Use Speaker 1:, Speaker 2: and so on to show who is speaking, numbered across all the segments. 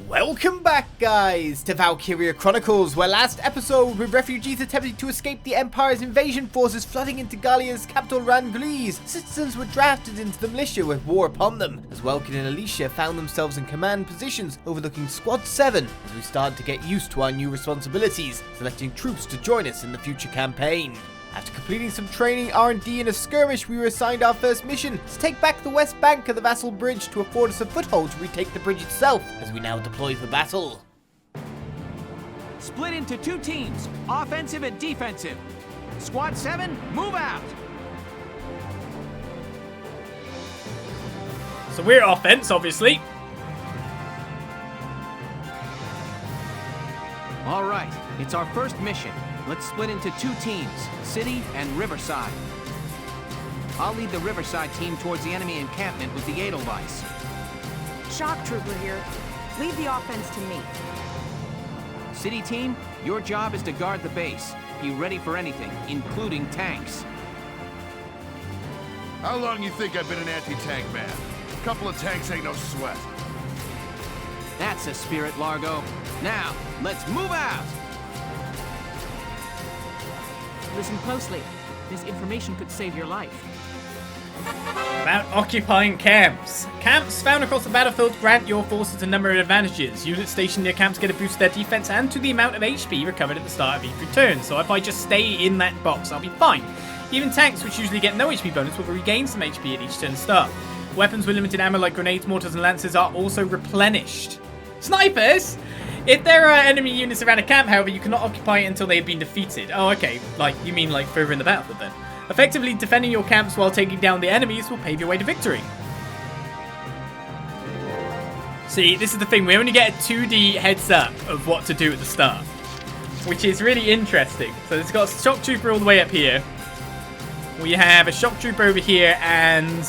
Speaker 1: Welcome back, guys, to Valkyria Chronicles, where last episode, with refugees attempting to escape the Empire's invasion forces flooding into Gallia's capital Ragnite, citizens were drafted into the militia with war upon them, as Welkin and Alicia found themselves in command positions overlooking Squad 7 as we started to get used to our new responsibilities, selecting troops to join us in the future campaign. After completing some training, R&D, and a skirmish, we were assigned our first mission to take back the west bank of the Vasel bridge to afford us a foothold to retake the bridge itself, as we now deploy for battle.
Speaker 2: Split into two teams, offensive and defensive. Squad 7, move out!
Speaker 3: So we're offense, obviously.
Speaker 2: All right, it's our first mission. Let's split into two teams, City and Riverside. I'll lead the Riverside team towards the enemy encampment with the Edelweiss.
Speaker 4: Shock Trooper here. Lead the offense to me.
Speaker 2: City team, your job is to guard the base. Be ready for anything, including tanks.
Speaker 5: How long you think I've been an anti-tank man? A couple of tanks ain't no sweat.
Speaker 2: That's a spirit, Largo. Now, let's move out!
Speaker 6: Listen closely. This information could save your life.
Speaker 3: About occupying camps. Camps found across the battlefield grant your forces a number of advantages. Units stationed near camps get a boost to their defense and to the amount of HP recovered at the start of each return. So if I just stay in that box, I'll be fine. Even tanks, which usually get no HP bonus, will regain some HP at each turn start. Weapons with limited ammo like grenades, mortars, and lances are also replenished. Snipers! If there are enemy units around a camp, however, you cannot occupy it until they have been defeated. Oh, okay. Like, you mean like further in the battlefield then. Effectively, defending your camps while taking down the enemies will pave your way to victory. See, this is the thing. We only get a 2D heads up of what to do at the start, which is really interesting. So it's got a shock trooper all the way up here. We have a shock trooper over here and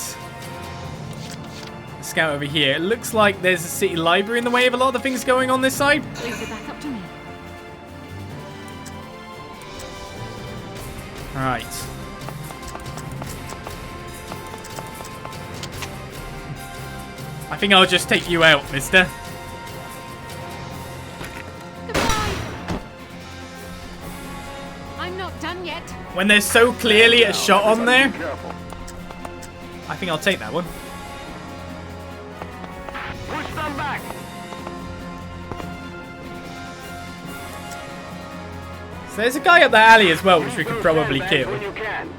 Speaker 3: scout over here. It looks like there's a city library in the way of a lot of the things going on this side.
Speaker 6: Leave it back up to me.
Speaker 3: Alright. I think I'll just take you out, mister.
Speaker 6: Goodbye. I'm not done yet.
Speaker 3: When there's so clearly a shot on there, I think I'll take that one.
Speaker 5: Push them back!
Speaker 3: So there's a guy up the alley as well, which we could probably kill.
Speaker 5: When you can.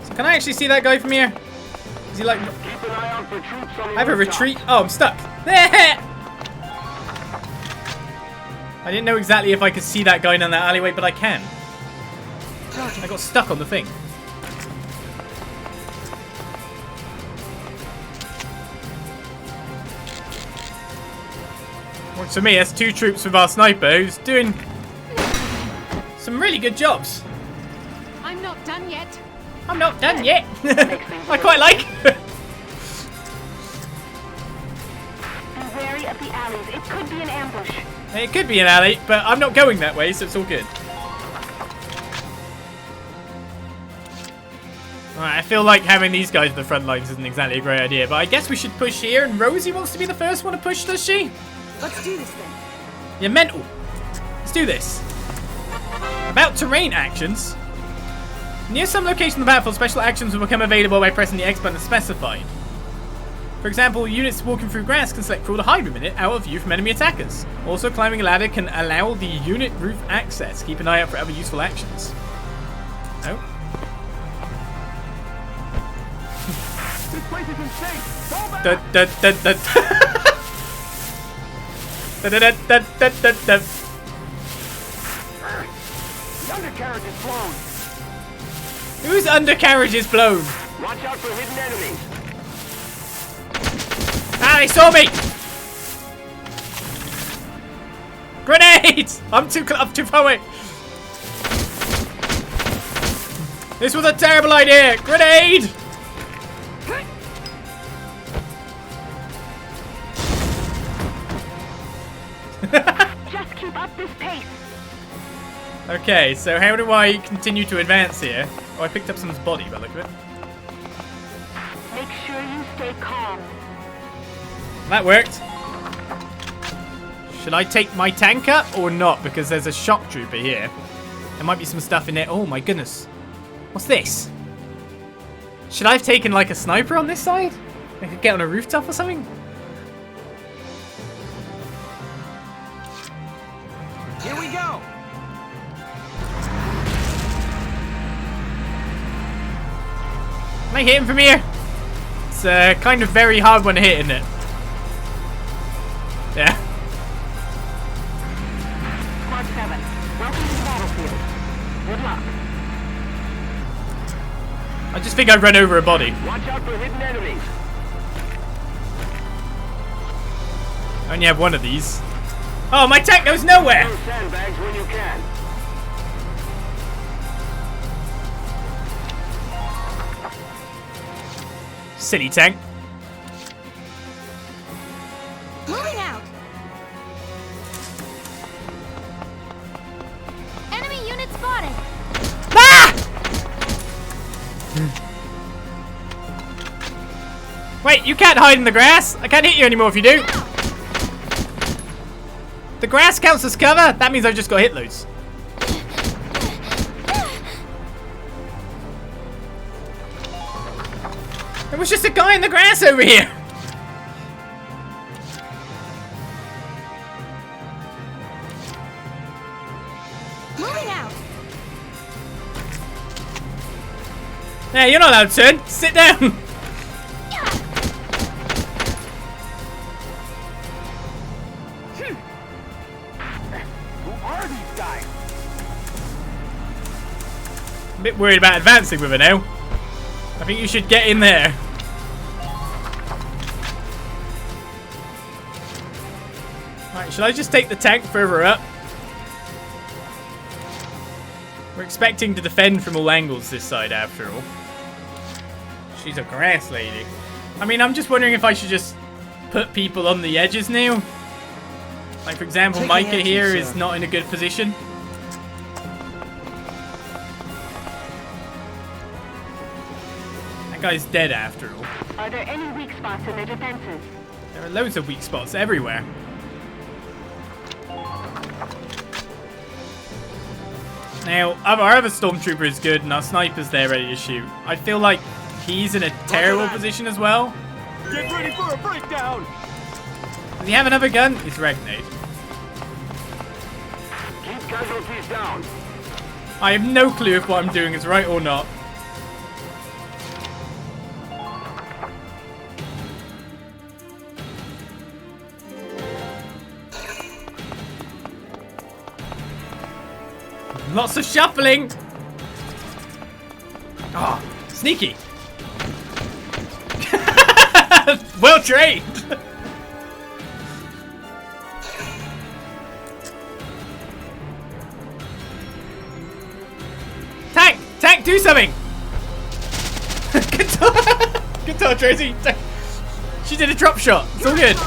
Speaker 3: So can I actually see that guy from here? Is he like...
Speaker 5: Keep an eye out for troops on the
Speaker 3: I have a
Speaker 5: rooftop.
Speaker 3: retreat. Oh, I'm stuck. I didn't know exactly if I could see that guy down that alleyway, but I can. I got stuck on the thing. Works for me. That's two troops with our sniper who's doing some really good jobs.
Speaker 6: I'm not done yet.
Speaker 3: I'm not done yet. I quite like.
Speaker 7: Be wary of the alleys. It could be an ambush.
Speaker 3: It could be an alley, but I'm not going that way, so it's all good. Alright, I feel like having these guys at the front lines isn't exactly a great idea, but I guess we should push here, and Rosie wants to be the first one to push, does she?
Speaker 4: Let's do this then.
Speaker 3: You're mental. Let's do this. About terrain actions. Near some location of the battlefield, special actions will become available by pressing the X button as specified. For example, units walking through grass can select crawl to hide a minute out of view from enemy attackers. Also, climbing a ladder can allow the unit roof access. Keep an eye out for other useful actions. Oh.
Speaker 5: This place is insane! Fall back!
Speaker 3: Da, da, da, da. Da, da, da, da, da, da, da.
Speaker 5: The undercarriage is blown!
Speaker 3: Whose undercarriage is blown?
Speaker 5: Watch out for hidden enemies!
Speaker 3: Ah, they saw me! Grenades! I'm too far away. This was a terrible idea. Grenade!
Speaker 7: Just keep up this pace.
Speaker 3: Okay, so how do I continue to advance here? Oh, I picked up someone's body by the look of it.
Speaker 7: Make sure you stay calm.
Speaker 3: That worked. Should I take my tank up or not? Because there's a shock trooper here. There might be some stuff in there. Oh my goodness. What's this? Should I have taken like a sniper on this side? I could get on a rooftop or something?
Speaker 2: Here we go.
Speaker 3: Can I hit him from here? It's kind of very hard one to hit, isn't it? Yeah.
Speaker 7: Squad 7, welcome to the battlefield. Good luck.
Speaker 3: I just think I'd run over a body.
Speaker 5: Watch out for hidden enemies.
Speaker 3: I only have one of these. Oh, my tank goes nowhere!
Speaker 5: Throw sandbags when you can.
Speaker 3: Silly tank.
Speaker 8: Moving out. Enemy unit spotted.
Speaker 3: Ah! Wait, you can't hide in the grass. I can't hit you anymore if you do. The grass counts as cover. That means I just got hit loads. There was just a guy in the grass over here.
Speaker 8: Moving out.
Speaker 3: Hey, you're not allowed to turn. Sit down.
Speaker 5: Who are these guys?
Speaker 3: A bit worried about advancing with her now. I think you should get in there. Right, should I just take the tank further up? We're expecting to defend from all angles this side after all. She's a grass lady. I mean, I'm just wondering if I should just put people on the edges now. Like, for example, Micah here is not in a good position. That guy's dead after all.
Speaker 7: Are there any weak spots in their defenses?
Speaker 3: There are loads of weak spots everywhere. Now, our other stormtrooper is good and our sniper's there ready to shoot. I feel like he's in a terrible position as well.
Speaker 5: Get ready for a breakdown.
Speaker 3: Does he have another gun? It's Ragnite.
Speaker 5: Keep casualties down.
Speaker 3: I have no clue if what I'm doing is right or not. Lots of shuffling. Oh, sneaky. Well trained. Tank, do something. Good talk. Good talk, Tracy. She did a drop shot. It's all good.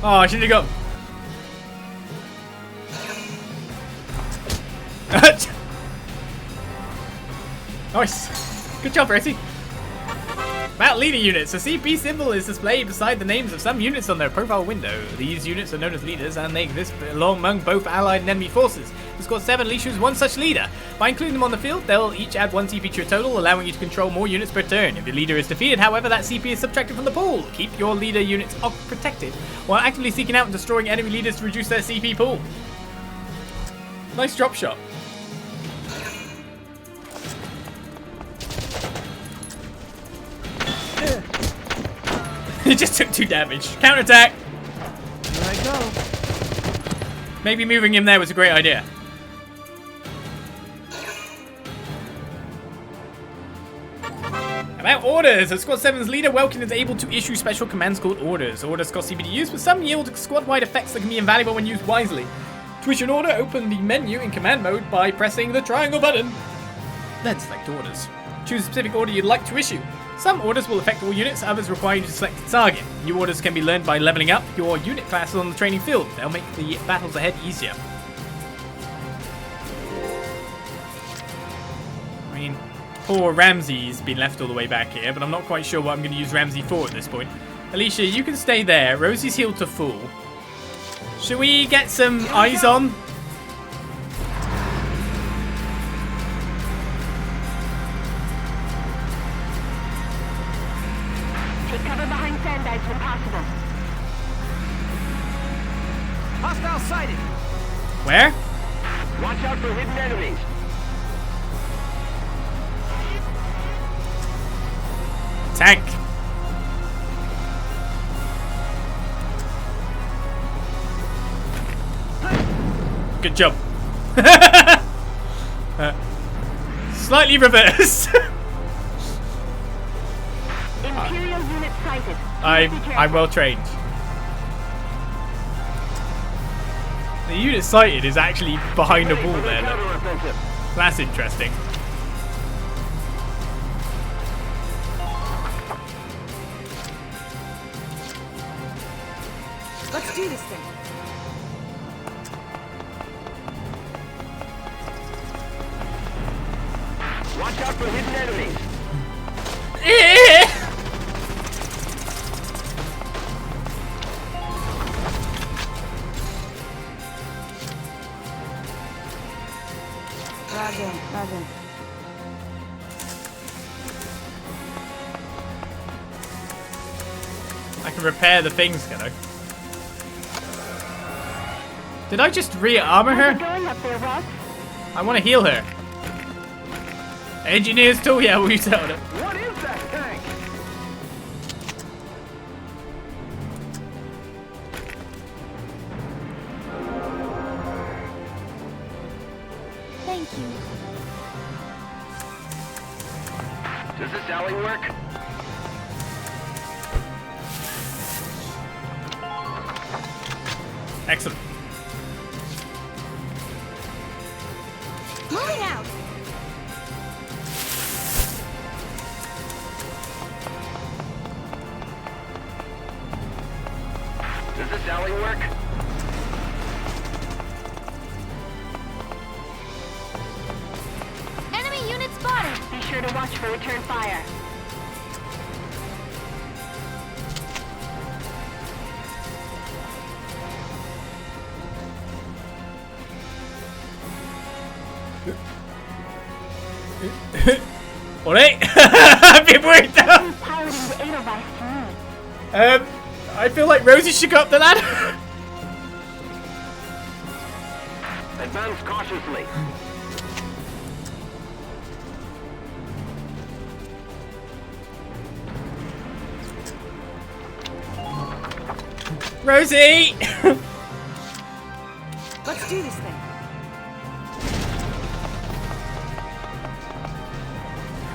Speaker 3: Oh, I should have got. Nice. Good job, Tracy. About leader units. A CP symbol is displayed beside the names of some units on their profile window. These units are known as leaders and they exist among both allied and enemy forces. The squad 7 each choose one such leader. By including them on the field, they'll each add 1 CP to your total, allowing you to control more units per turn. If your leader is defeated, however, that CP is subtracted from the pool. Keep your leader units protected while actively seeking out and destroying enemy leaders to reduce their CP pool. Nice drop shot. It just took 2 damage. Counterattack.
Speaker 2: Here I go.
Speaker 3: Maybe moving him there was a great idea. About orders. A Squad 7's leader, Welkin, is able to issue special commands called orders. Orders cost CP to use, but some yield squad-wide effects that can be invaluable when used wisely. To issue an order, open the menu in command mode by pressing the triangle button. Then select orders. Choose a specific order you'd like to issue. Some orders will affect all units, others require you to select a target. New orders can be learned by leveling up your unit classes on the training field. They'll make the battles ahead easier. I mean, poor Ramsey's been left all the way back here, but I'm not quite sure what I'm going to use Ramsey for at this point. Alicia, you can stay there. Rosie's healed to full. Should we get some eyes on?
Speaker 7: Take cover behind sandbags when possible.
Speaker 2: Hostile sighted.
Speaker 3: Where?
Speaker 5: Watch out for hidden enemies.
Speaker 3: Tank. Good job. Slightly reversed.
Speaker 7: Imperial unit sighted.
Speaker 3: I'm well trained. The unit sighted is actually behind a wall there. Look. That's interesting.
Speaker 4: Let's do this thing.
Speaker 5: Watch out for hidden enemies.
Speaker 4: Roger.
Speaker 3: I can repair the things, can I? Did I just re-armor her?
Speaker 7: Going up there, Ross.
Speaker 3: I want to heal her. Engineer's tool, yeah, we'll use that on it.
Speaker 5: What is that tank?
Speaker 8: Thank you.
Speaker 5: Does this alley work?
Speaker 3: Excellent.
Speaker 8: Moving out.
Speaker 5: Does this alley work?
Speaker 8: Enemy unit spotted.
Speaker 7: Be sure to watch for return fire.
Speaker 3: Alright. I've been worried now.
Speaker 7: Piloting the Edelweiss to me.
Speaker 3: I feel like Rosie should go up the ladder.
Speaker 5: Advance cautiously.
Speaker 3: Rosie!
Speaker 4: Let's do this thing.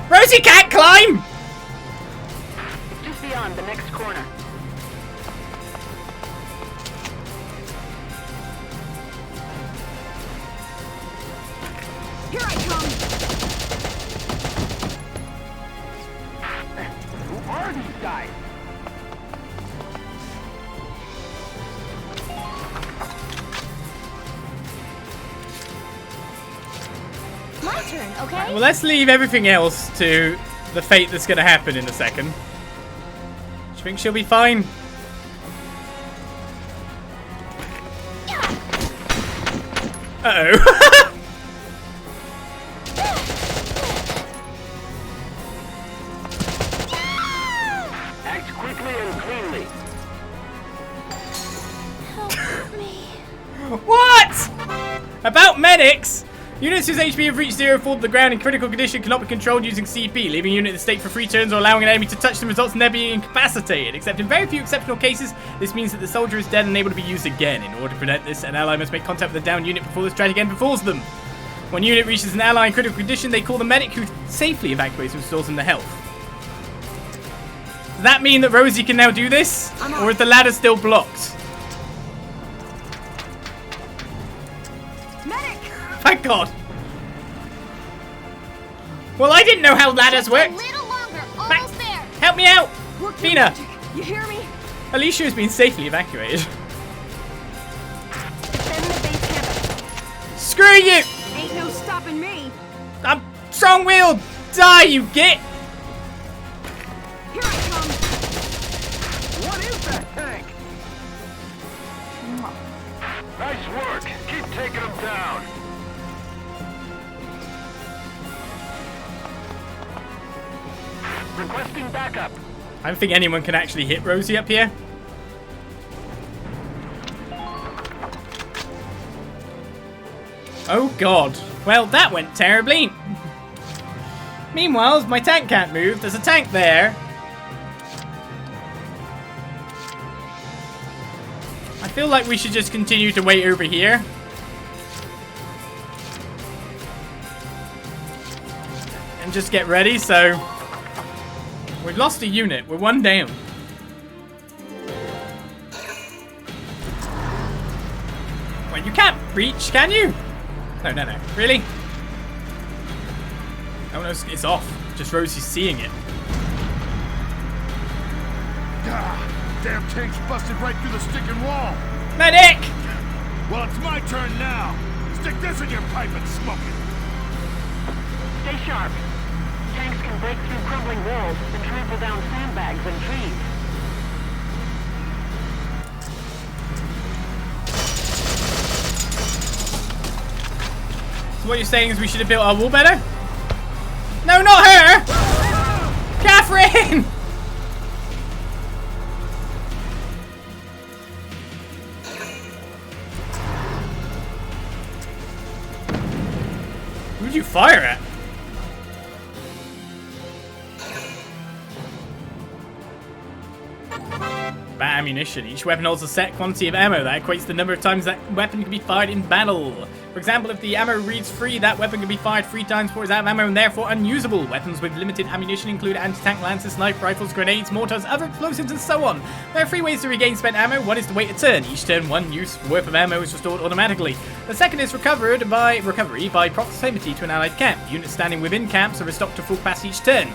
Speaker 3: Rosie can't climb!
Speaker 7: Just beyond the next corner.
Speaker 4: Here I come.
Speaker 5: Who are these guys?
Speaker 8: My turn, okay?
Speaker 3: Well, let's leave everything else to the fate that's going to happen in a second. Do you think she'll be fine? Uh-oh.
Speaker 5: Act quickly and cleanly.
Speaker 8: Help me.
Speaker 3: What? About medics? Units whose HP have reached 0 fall to the ground in critical condition cannot be controlled using CP. Leaving a unit in the state for 3 turns or allowing an enemy to touch them results in their being incapacitated. Except in very few exceptional cases, this means that the soldier is dead and unable to be used again. In order to prevent this, an ally must make contact with the downed unit before this threat again befalls them. When a unit reaches an ally in critical condition, they call the medic who safely evacuates and restores them to health. Does that mean that Rosie can now do this? Or is the ladder still blocked?
Speaker 4: Medic!
Speaker 3: Thank God. Well, I didn't know how ladders
Speaker 8: A
Speaker 3: worked.
Speaker 8: little longer. Almost there.
Speaker 3: Help me out!
Speaker 4: Work your
Speaker 3: Fina!
Speaker 4: magic. You hear me?
Speaker 3: Alicia has been safely evacuated.
Speaker 7: Defend the base camp.
Speaker 3: Screw you!
Speaker 4: Ain't no stopping me.
Speaker 3: I'm strong-willed! Die, you git!
Speaker 4: Here I come!
Speaker 5: What is that tank? Nice work. Keep taking them down. Requesting backup.
Speaker 3: I don't think anyone can actually hit Rosie up here. Oh god. Well, that went terribly. Meanwhile, my tank can't move. There's a tank there. I feel like we should just continue to wait over here. And just get ready, so... We've lost a unit. We're one down. Wait, you can't reach, can you? No, no, no. Really? Oh no, it's off. Just Rosie's seeing it.
Speaker 5: Ah, damn tank's busted right through the sticking wall.
Speaker 3: Medic!
Speaker 5: Well, it's my turn now. Stick this in your pipe and smoke it.
Speaker 7: Stay sharp. Tanks can break through crumbling walls and trample down sandbags and trees.
Speaker 3: So what you're saying is we should have built our wall better? No, not her! Catherine! Who'd you fire at? Bad ammunition. Each weapon holds a set quantity of ammo that equates to the number of times that weapon can be fired in battle. For example, if the ammo reads 3, that weapon can be fired 3 times before it's out of ammo and therefore unusable. Weapons with limited ammunition include anti-tank lances, sniper rifles, grenades, mortars, other explosives, and so on. There are 3 ways to regain spent ammo. One is to wait a turn. Each turn, 1 use worth of ammo is restored automatically. The second is recovery by proximity to an allied camp. Units standing within camps are restocked to full capacity each turn.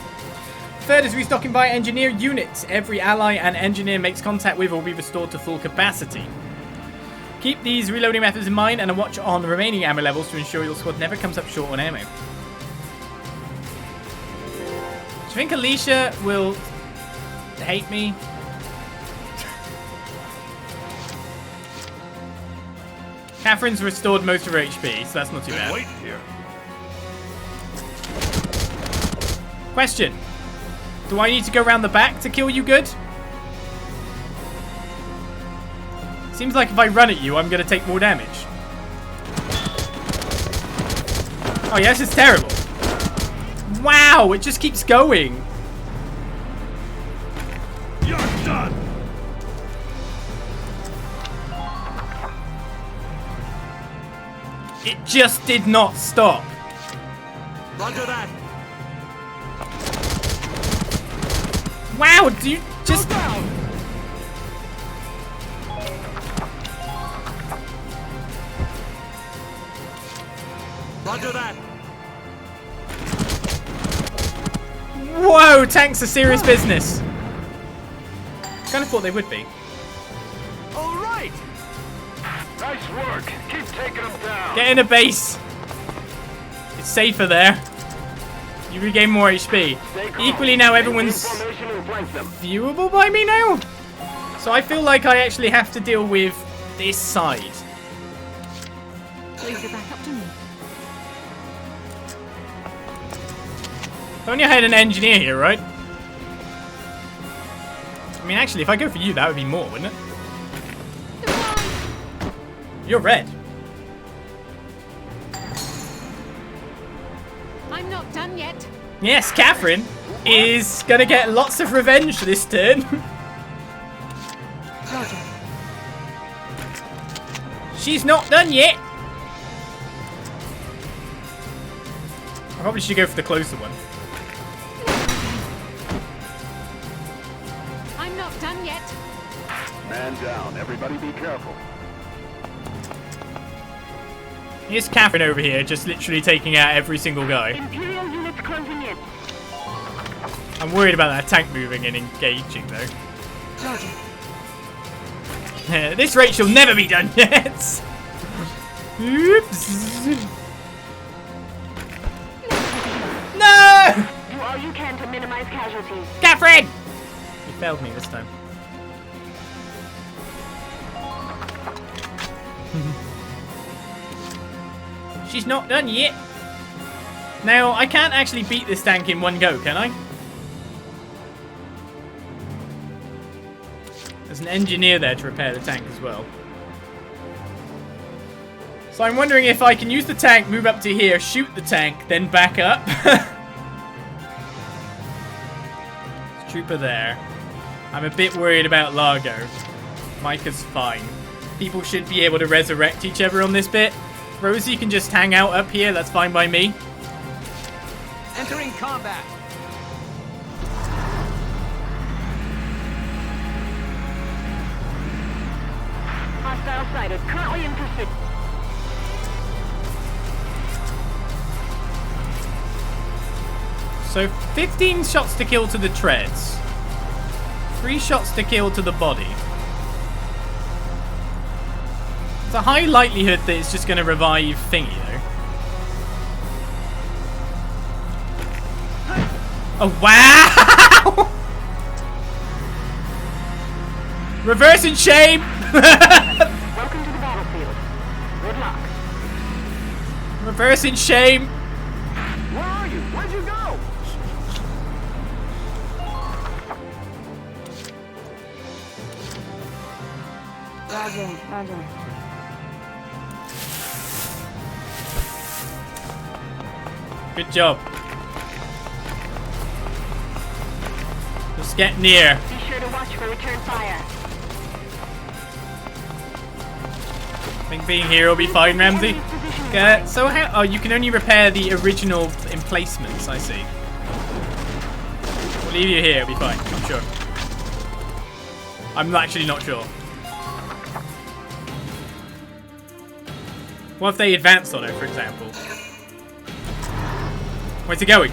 Speaker 3: Third is restocking by engineer units. Every ally an engineer makes contact with will be restored to full capacity. Keep these reloading methods in mind and a watch on the remaining ammo levels to ensure your squad never comes up short on ammo. Do you think Alicia will hate me? Catherine's restored most of her HP, so that's not too bad.
Speaker 5: Wait here.
Speaker 3: Question. Do I need to go around the back to kill you good? Seems like if I run at you, I'm going to take more damage. Oh yes, it's terrible. Wow, it just keeps going.
Speaker 5: You're done.
Speaker 3: It just did not stop.
Speaker 2: Roger that.
Speaker 3: Wow, do you just...
Speaker 2: Roger that.
Speaker 3: Whoa, tanks are serious business. Kind of thought they would be.
Speaker 5: All right. Nice work. Keep taking them down.
Speaker 3: Get in a base. It's safer there. You regain more HP. Equally now everyone's viewable by me now. So I feel like I actually have to deal with this side.
Speaker 6: Leave it back up to me.
Speaker 3: If only I had an engineer here, right? I mean, actually, if I go for you, that would be more, wouldn't it? You're red.
Speaker 6: I'm not done yet.
Speaker 3: Yes, Catherine is gonna get lots of revenge this turn.
Speaker 6: Roger.
Speaker 3: She's not done yet. I probably should go for the closer one.
Speaker 6: I'm not done yet.
Speaker 5: Man down. Everybody be careful.
Speaker 3: Here's Catherine over here, just literally taking out every single guy.
Speaker 7: Imperial units closing in.
Speaker 3: I'm worried about that tank moving and engaging, though.
Speaker 6: Roger.
Speaker 3: At this rate, she'll never be done yet. Oops. No!
Speaker 7: all you can to minimize casualties.
Speaker 3: Catherine! You failed me this time. She's not done yet. Now, I can't actually beat this tank in one go, can I? There's an engineer there to repair the tank as well. So I'm wondering if I can use the tank, move up to here, shoot the tank, then back up. Trooper there. I'm a bit worried about Largo. Micah's fine. People should be able to resurrect each other on this bit. Rosie can just hang out up here, that's fine by me.
Speaker 2: Entering combat.
Speaker 7: Hostile sighted. Currently in pursuit.
Speaker 3: So 15 shots to kill to the treads. 3 shots to kill to the body. It's a high likelihood that it's just going to revive Thingy, though. Oh, wow! Reverse in shame!
Speaker 7: Welcome to the battlefield. Good luck.
Speaker 3: Reverse in shame!
Speaker 5: Where are you? Where'd you go?
Speaker 4: Roger, roger.
Speaker 3: Good job. Just get near.
Speaker 7: Be sure to watch for return fire.
Speaker 3: I think being here will be fine, Ramsey. So how? Oh, you can only repair the original emplacements. I see. We'll leave you here. It'll be fine. I'm sure. I'm actually not sure. What if they advance on it, for example? Where's it going?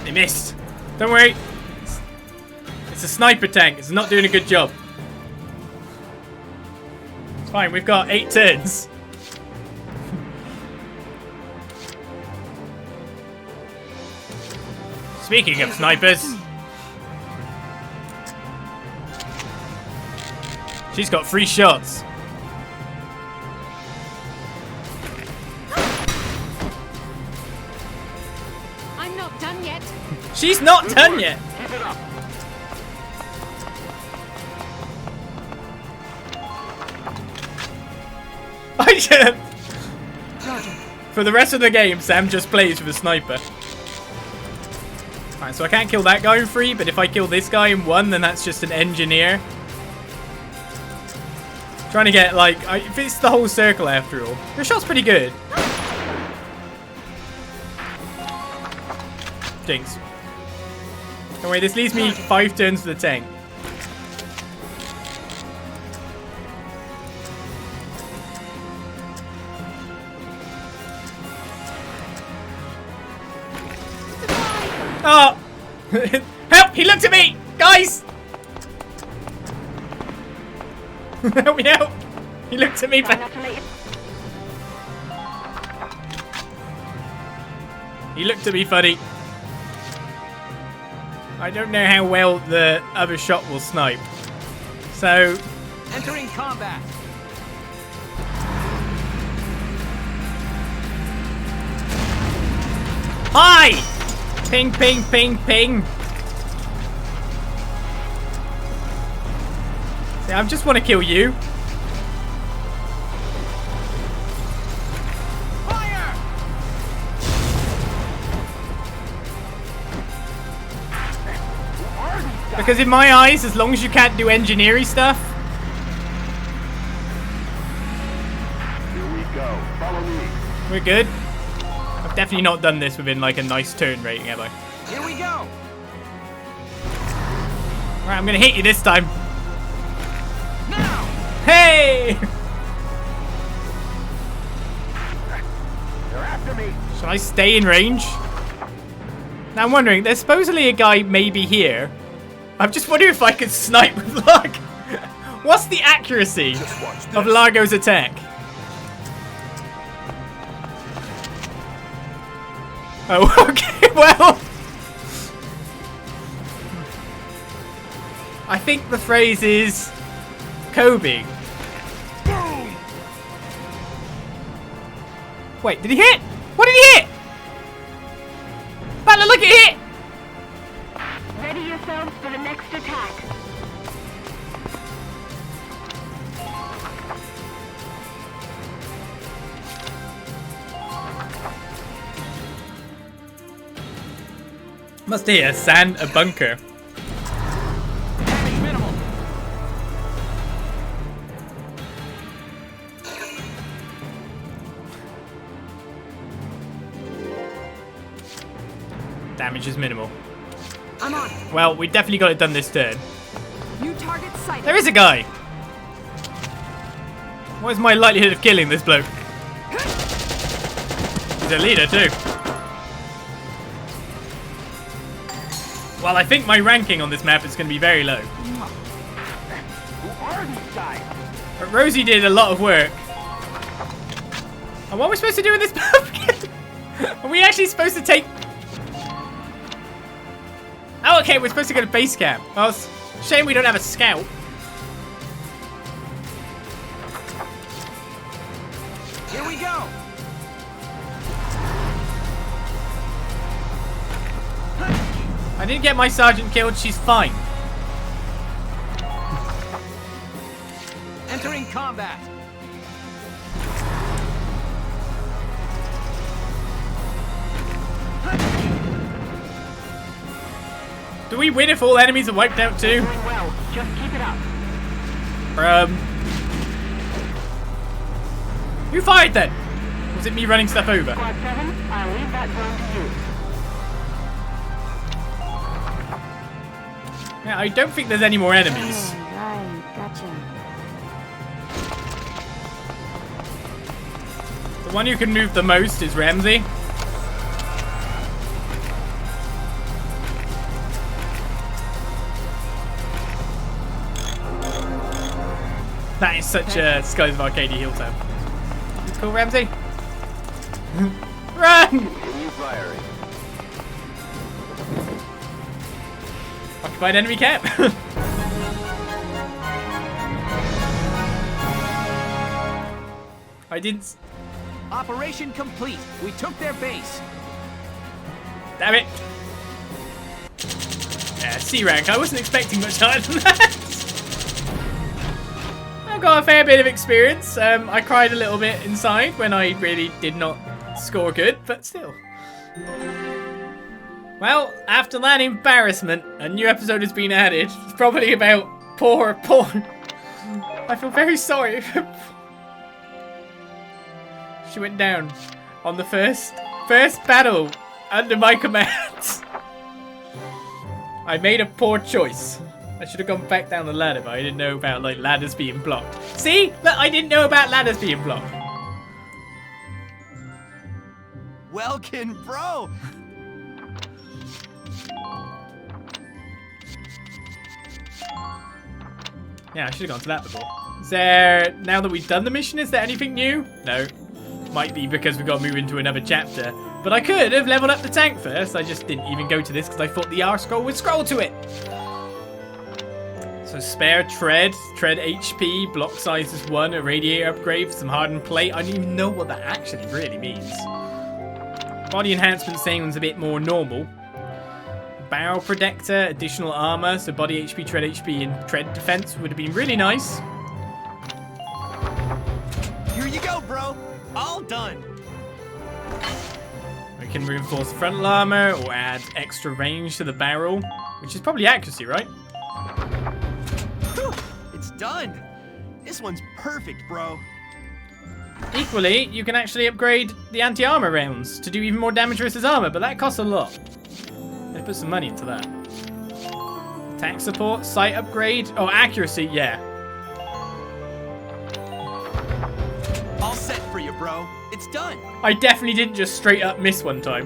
Speaker 3: They missed. Don't worry. It's a sniper tank. It's not doing a good job. It's fine. We've got 8 turns. Speaking of snipers. She's got 3 shots.
Speaker 6: I'm not done yet.
Speaker 3: She's not done yet.
Speaker 5: Keep it up.
Speaker 3: For the rest of the game, Sam just plays with a sniper. Alright, so I can't kill that guy in 3, but if I kill this guy in 1, then that's just an engineer. Trying to get, like, if it's the whole circle after all. Your shot's pretty good. Jinx. Don't worry, this leaves me 5 turns for the tank. Oh! Help! He looked at me! Guys! Help me out! He looked at me.
Speaker 7: Try not to let you...
Speaker 3: He looked at me funny. I don't know how well the other shot will snipe. So...
Speaker 2: Entering combat.
Speaker 3: Hi! Ping, ping, ping, ping. See, I just want to kill you.
Speaker 2: Fire!
Speaker 3: Because in my eyes, as long as you can't do engineering stuff.
Speaker 5: Here we go. Follow me.
Speaker 3: We're good. I've definitely not done this within like a nice turn rating, have I?
Speaker 2: Here we go.
Speaker 3: Alright, I'm gonna hit you this time.
Speaker 2: Now!
Speaker 3: Hey!
Speaker 5: They're after me.
Speaker 3: Should I stay in range? Now I'm wondering, there's supposedly a guy maybe here. I'm just wondering if I could snipe with Largo. What's the accuracy of Largo's attack? Oh, okay. well. I think the phrase is Kobe.
Speaker 5: Boom!
Speaker 3: Wait, did he hit? What did he hit? Butler, look at hit!
Speaker 7: Ready yourselves for the next attack.
Speaker 3: Must hit a sand, a bunker.
Speaker 2: Damage minimal.
Speaker 3: Damage is minimal.
Speaker 4: I'm on.
Speaker 3: Well, we definitely got it done this turn.
Speaker 4: New target sighted.
Speaker 3: There is a guy. What is my likelihood of killing this bloke? He's a leader too. Well, I think my ranking on this map is going to be very low.
Speaker 5: Who are these guys?
Speaker 3: But Rosie did a lot of work. And what are we supposed to do with this pumpkin? Are we actually supposed to take... Oh, okay, we're supposed to go to base camp. Well, it's a shame we don't have a scout.
Speaker 2: Here we go.
Speaker 3: I didn't get my sergeant killed, she's fine.
Speaker 2: Entering combat.
Speaker 3: Do we win if all enemies are wiped out too?
Speaker 7: Doing well. Just keep it up.
Speaker 3: Who fired then? Was it me running stuff over?
Speaker 7: Squad 7, I'll leave that zone to you.
Speaker 3: Yeah, I don't think there's any more enemies.
Speaker 8: Right, gotcha.
Speaker 3: The one who can move the most is Ramsey. That is such a Skies of Arcadia heel tab. It's cool, Ramsey. Run!
Speaker 5: Continue firing.
Speaker 3: Occupied enemy camp. I didn't.
Speaker 2: Operation complete. We took their base.
Speaker 3: Damn it. Yeah, C rank. I wasn't expecting much higher than that. I've got a fair bit of experience. I cried a little bit inside when I really did not score good, but still. Well, after that embarrassment, a new episode has been added. It's probably about poor. I feel very sorry. She went down on the first battle under my command. I made a poor choice. I should have gone back down the ladder, but I didn't know about like ladders being blocked. See? Look, I didn't know about ladders being blocked.
Speaker 2: Welkin, bro.
Speaker 3: Yeah, I should have gone to that before. Is there, now that we've done the mission, is there anything new? No. Might be because we've got to move into another chapter. But I could have leveled up the tank first. I just didn't even go to this because I thought the R scroll would scroll to it. So spare tread HP, block size is 1, a radiator upgrade, some hardened plate. I don't even know what that actually really means. Body enhancement saying one's a bit more normal. Barrel protector, additional armor, so body HP, and tread defense would have been really nice.
Speaker 2: Here you go, bro. All done.
Speaker 3: We can reinforce frontal armor or add extra range to the barrel, which is probably accuracy, right?
Speaker 2: Whew, it's done. This one's perfect, bro.
Speaker 3: Equally, you can actually upgrade the anti-armor rounds to do even more damage versus armor, but that costs a lot. Let's put some money into that. Attack support, sight upgrade. Oh, accuracy, yeah.
Speaker 2: All set for you, bro. It's done.
Speaker 3: I definitely didn't just straight up miss one time.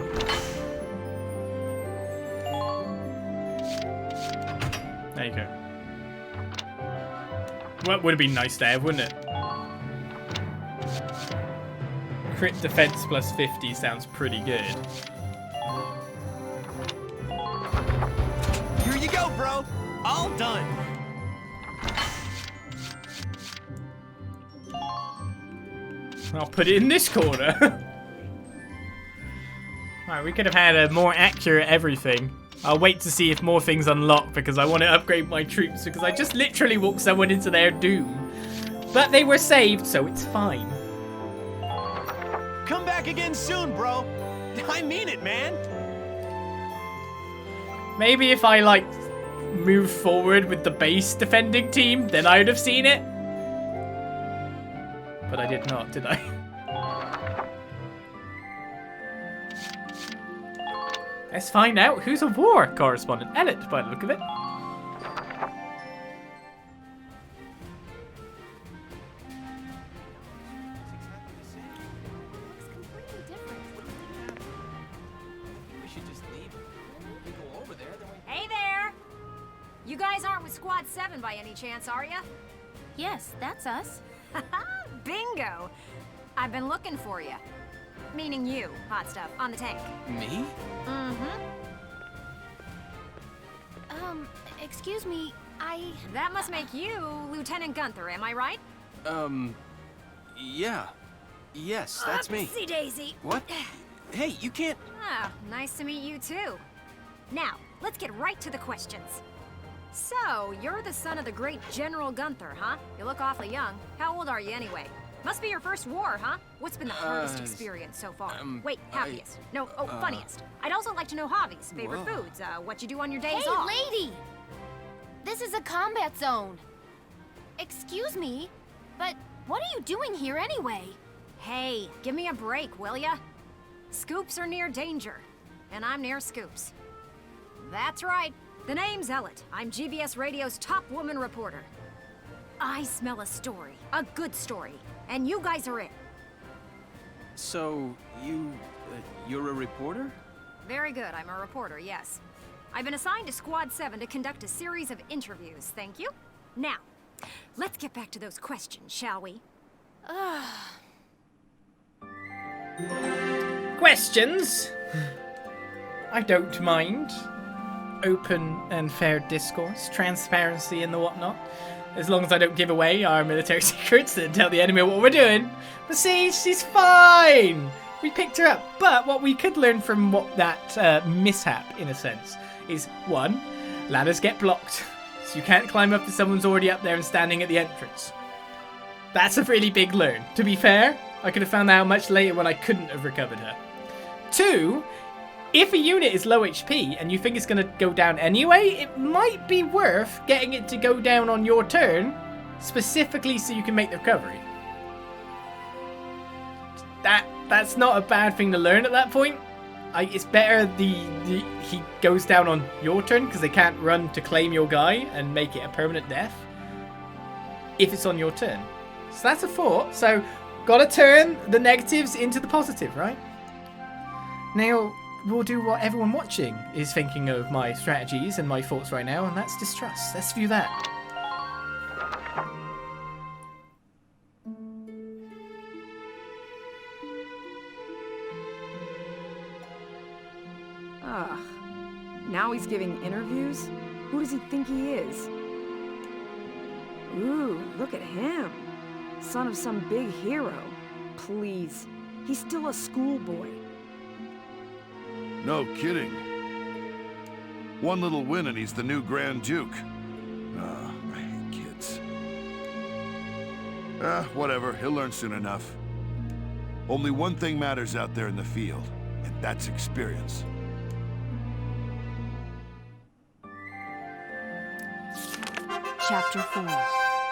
Speaker 3: There you go. Well, would have been nice to have, wouldn't it? Crit defense plus 50 sounds pretty good.
Speaker 2: go, bro. All done.
Speaker 3: I'll put it in this corner. Alright, we could have had a more accurate everything. I'll wait to see if more things unlock because I want to upgrade my troops because I just literally walked someone into their doom. But they were saved, so it's fine.
Speaker 2: Come back again soon, bro. I mean it, man.
Speaker 3: Maybe if I, like, moved forward with the base defending team, then I would have seen it. But I did not, did I? Let's find out who's a war correspondent. Ellet, by the look of it.
Speaker 4: Hey there! You guys aren't with Squad 7 by any chance, are ya?
Speaker 8: Yes, that's us.
Speaker 4: Bingo! I've been looking for you. Meaning you, hot stuff, on the tank.
Speaker 2: Me?
Speaker 4: Mm-hmm.
Speaker 8: Excuse me,
Speaker 4: That must make you Lieutenant Gunther, am I right?
Speaker 2: Yeah. Yes, that's me.
Speaker 4: Oopsie daisy.
Speaker 2: What? Hey, you can't...
Speaker 4: Ah, nice to meet you too. Now, let's get right to the questions. So, you're the son of the great General Gunther, huh? You look awfully young. How old are you anyway? Must be your first war, huh? What's been the hardest experience so far? Wait, happiest. Funniest. I'd also like to know hobbies, favorite foods, what you do on your days
Speaker 8: hey,
Speaker 4: off.
Speaker 8: lady! This is a combat zone. Excuse me, but what are you doing here anyway?
Speaker 4: Hey, give me a break, will ya? Scoops are near danger, and I'm near scoops. That's right. The name's Ellet. I'm GBS Radio's top woman reporter. I smell a story, a good story, and you guys are it.
Speaker 2: So, you're a reporter?
Speaker 4: Very good, I'm a reporter, yes. I've been assigned to Squad 7 to conduct a series of interviews, thank you. Now, let's get back to those questions, shall we?
Speaker 3: Questions? I don't mind. Open and fair discourse, transparency and the whatnot. As long as I don't give away our military secrets and tell the enemy what we're doing. But see, she's fine! We picked her up. But what we could learn from what that mishap, in a sense, is 1, ladders get blocked. So you can't climb up if someone's already up there and standing at the entrance. That's a really big learn. To be fair, I could have found that out much later when I couldn't have recovered her. 2, if a unit is low HP and you think it's going to go down anyway, it might be worth getting it to go down on your turn, specifically so you can make the recovery. That's not a bad thing to learn at that point. It's better he goes down on your turn because they can't run to claim your guy and make it a permanent death if it's on your turn. So that's a thought. So gotta turn the negatives into the positive, right? Now we'll do what everyone watching is thinking of my strategies and my thoughts right now, and that's distrust. Let's view that.
Speaker 4: Ugh. Now he's giving interviews? Who does he think he is? Ooh, look at him. Son of some big hero. Please. He's still a schoolboy.
Speaker 9: No kidding. One little win and he's the new Grand Duke. Ah, I hate kids. Whatever. He'll learn soon enough. Only one thing matters out there in the field, and that's experience.
Speaker 10: Chapter 4.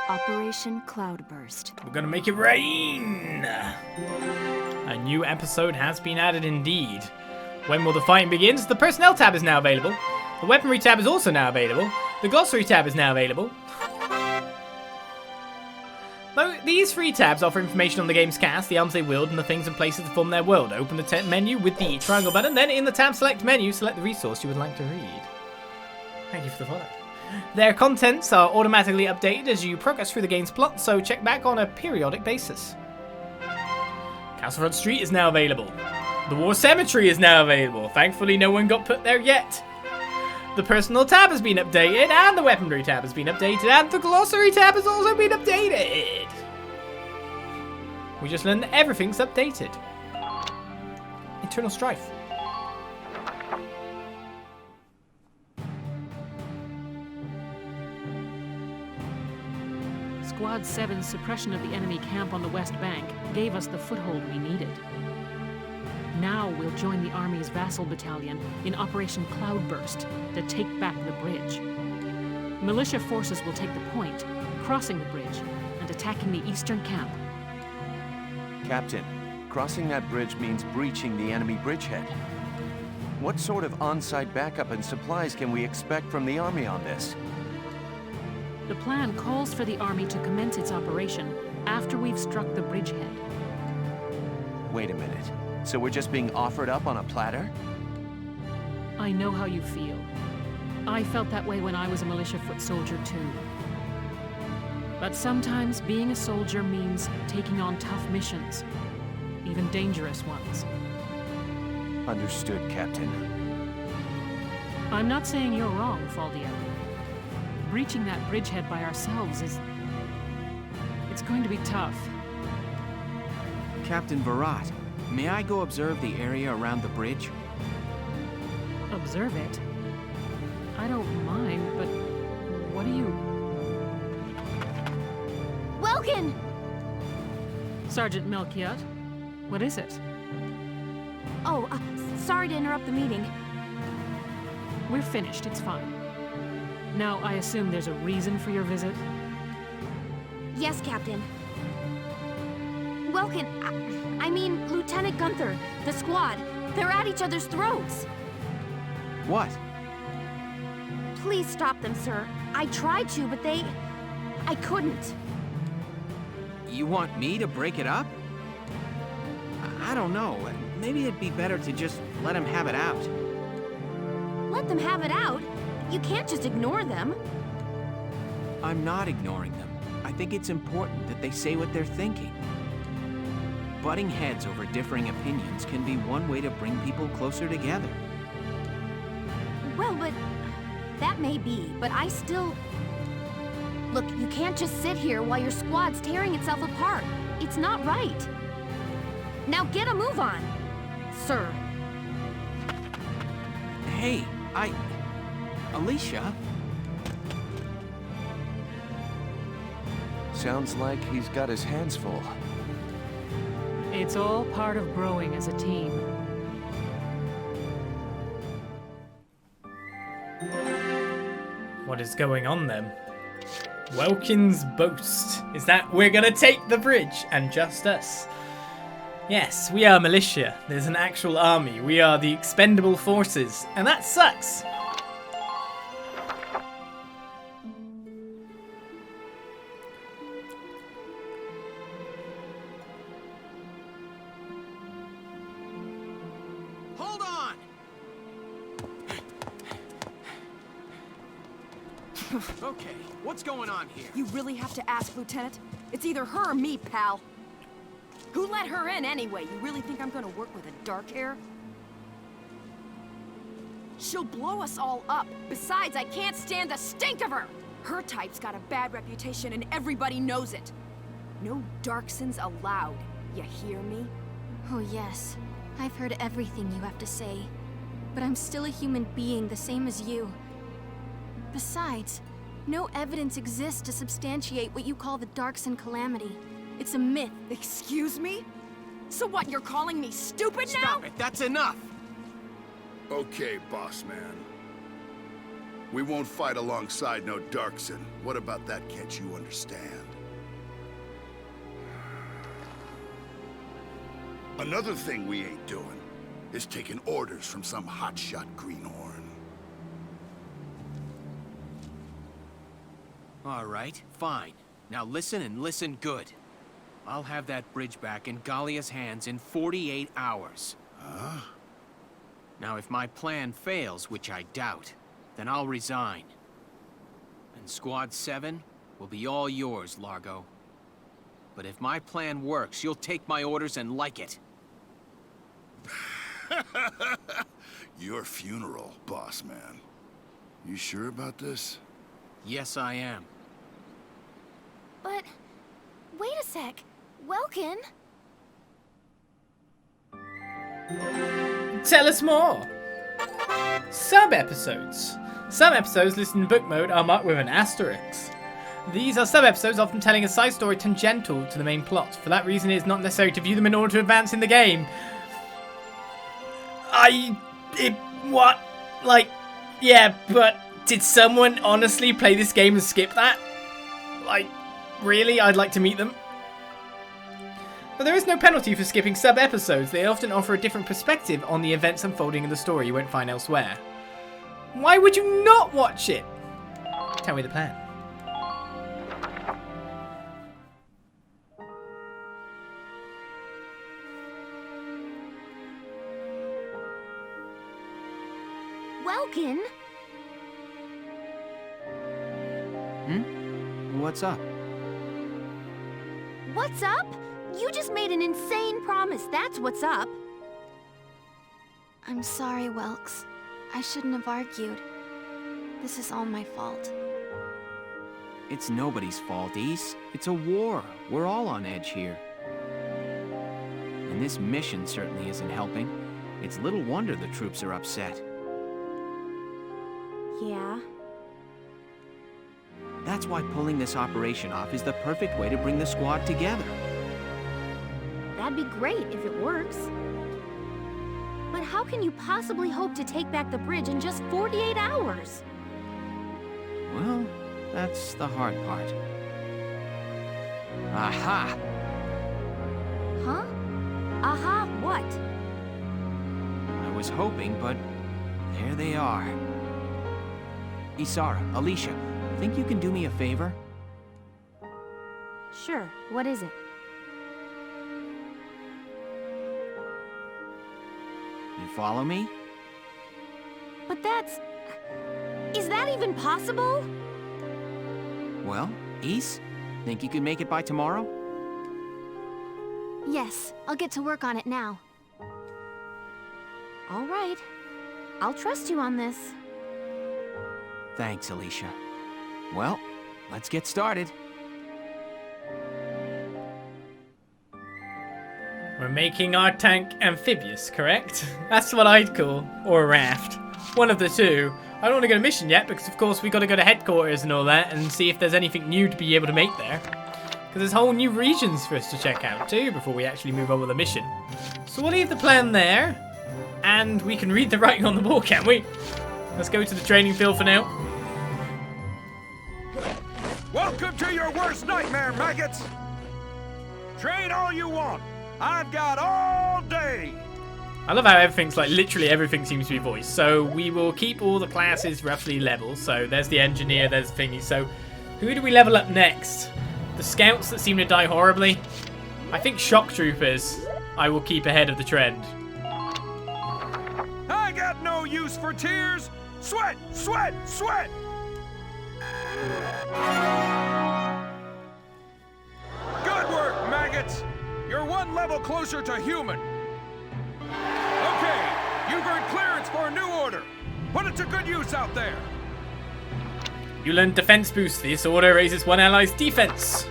Speaker 10: Operation Cloudburst.
Speaker 3: We're gonna make it rain! A new episode has been added indeed. When will the fighting begins? The personnel tab is now available. The weaponry tab is also now available. The glossary tab is now available. Though these 3 tabs offer information on the game's cast, the arms they wield, and the things and places that form their world. Open the menu with the triangle button, then in the tab select menu, select the resource you would like to read. Thank you for the follow. Their contents are automatically updated as you progress through the game's plot, so check back on a periodic basis. Castlefront Street is now available. The War Cemetery is now available. Thankfully, no one got put there yet. The personal tab has been updated, and the weaponry tab has been updated, and the glossary tab has also been updated. We just learned that everything's updated. Internal strife.
Speaker 6: Squad 7's suppression of the enemy camp on the West Bank gave us the foothold we needed. Now we'll join the Army's Vasel battalion in Operation Cloudburst to take back the bridge. Militia forces will take the point, crossing the bridge and attacking the eastern camp.
Speaker 2: Captain, crossing that bridge means breaching the enemy bridgehead. What sort of on-site backup and supplies can we expect from the Army on this?
Speaker 6: The plan calls for the Army to commence its operation after we've struck the bridgehead.
Speaker 2: Wait a minute. So we're just being offered up on a platter?
Speaker 6: I know how you feel. I felt that way when I was a militia foot soldier too. But sometimes being a soldier means taking on tough missions, even dangerous ones.
Speaker 2: Understood, Captain.
Speaker 6: I'm not saying you're wrong, Faldia. Breaching that bridgehead by ourselves it's going to be tough.
Speaker 2: Captain Virat, may I go observe the area around the bridge?
Speaker 6: Observe it? I don't mind, but what do you...
Speaker 8: Welkin!
Speaker 6: Sergeant Melchiot, what is it?
Speaker 8: Oh, sorry to interrupt the meeting.
Speaker 6: We're finished, it's fine. Now, I assume there's a reason for your visit?
Speaker 8: Yes, Captain. Welkin, I mean, Lieutenant Gunther, the squad, they're at each other's throats.
Speaker 2: What?
Speaker 8: Please stop them, sir. I tried to, but I couldn't.
Speaker 2: You want me to break it up? I don't know. Maybe it'd be better to just let him have it out.
Speaker 8: Let them have it out? You can't just ignore them.
Speaker 2: I'm not ignoring them. I think it's important that they say what they're thinking. Butting heads over differing opinions can be one way to bring people closer together.
Speaker 8: Well, but... that may be, but I still... Look, you can't just sit here while your squad's tearing itself apart. It's not right. Now get a move on, sir.
Speaker 2: Hey, Alicia? Sounds like he's got his hands full.
Speaker 6: It's all part of growing as a team.
Speaker 3: What is going on then? Welkin's boast is that we're gonna take the bridge, and just us. Yes, we are militia. There's an actual army. We are the expendable forces, and that sucks.
Speaker 2: Hold on! Okay, what's going on here?
Speaker 11: You really have to ask, Lieutenant? It's either her or me, pal. Who let her in anyway? You really think I'm gonna work with a dark hair? She'll blow us all up. Besides, I can't stand the stink of her! Her type's got a bad reputation and everybody knows it. No Darksons allowed. You hear me?
Speaker 8: Oh yes, I've heard everything you have to say. But I'm still a human being the same as you. Besides, no evidence exists to substantiate what you call the Darkson calamity. It's a myth.
Speaker 11: Excuse me? So what, you're calling me stupid now?
Speaker 2: Stop it, that's enough!
Speaker 9: Okay, boss man. We won't fight alongside no Darkson. What about that can't you understand? Another thing we ain't doing is taking orders from some hotshot greenhorn.
Speaker 2: All right, fine. Now listen and listen good. I'll have that bridge back in Gallia's hands in 48 hours.
Speaker 9: Huh?
Speaker 2: Now, if my plan fails, which I doubt, then I'll resign. And Squad 7 will be all yours, Largo. But if my plan works, you'll take my orders and like it.
Speaker 9: Your funeral, boss man. You sure about this?
Speaker 2: Yes, I am.
Speaker 8: But... wait a sec. Welkin?
Speaker 3: Tell us more! Sub-episodes. Some episodes listed in book mode are marked with an asterisk. These are sub-episodes often telling a side story tangential to the main plot. For that reason, it is not necessary to view them in order to advance in the game. What? Like, yeah, but did someone honestly play this game and skip that? Like, really? I'd like to meet them. But there is no penalty for skipping sub-episodes. They often offer a different perspective on the events unfolding in the story you won't find elsewhere. Why would you not watch it? Tell me the plan.
Speaker 8: Welkin?
Speaker 2: What's up?
Speaker 8: What's up? You just made an insane promise, that's what's up. I'm sorry, Welks. I shouldn't have argued. This is all my fault.
Speaker 2: It's nobody's fault, East. It's a war. We're all on edge here. And this mission certainly isn't helping. It's little wonder the troops are upset.
Speaker 8: Yeah?
Speaker 2: That's why pulling this operation off is the perfect way to bring the squad together.
Speaker 8: That'd be great if it works. But how can you possibly hope to take back the bridge in just 48 hours?
Speaker 2: Well, that's the hard part. Aha!
Speaker 8: Huh? Aha, what?
Speaker 2: I was hoping, but there they are. Isara, Alicia, think you can do me a favor?
Speaker 8: Sure, what is it?
Speaker 2: You follow me?
Speaker 8: But that's... is that even possible?
Speaker 2: Well, Ys, think you can make it by tomorrow?
Speaker 8: Yes, I'll get to work on it now. All right. I'll trust you on this.
Speaker 2: Thanks, Alicia. Well, let's get started.
Speaker 3: We're making our tank amphibious, correct? That's what I'd call, or a raft. One of the two. I don't want to go to mission yet because, of course, we got to go to headquarters and all that and see if there's anything new to be able to make there. Because there's whole new regions for us to check out too before we actually move on with the mission. So we'll leave the plan there, and we can read the writing on the wall, can't we? Let's go to the training field for now.
Speaker 5: Welcome to your worst nightmare, maggots! Train all you want. I've got all day.
Speaker 3: I love how everything's like literally everything seems to be voiced. So we will keep all the classes roughly level. So there's the engineer, there's thingy. So who do we level up next? The scouts that seem to die horribly. I think shock troopers I will keep ahead of the trend.
Speaker 5: I got no use for tears. Sweat, sweat, sweat. Good work, maggots. You're one level closer to human. Okay, you've earned clearance for a new order. Put it to good use out there.
Speaker 3: You learn defense boost. This order raises one ally's defense.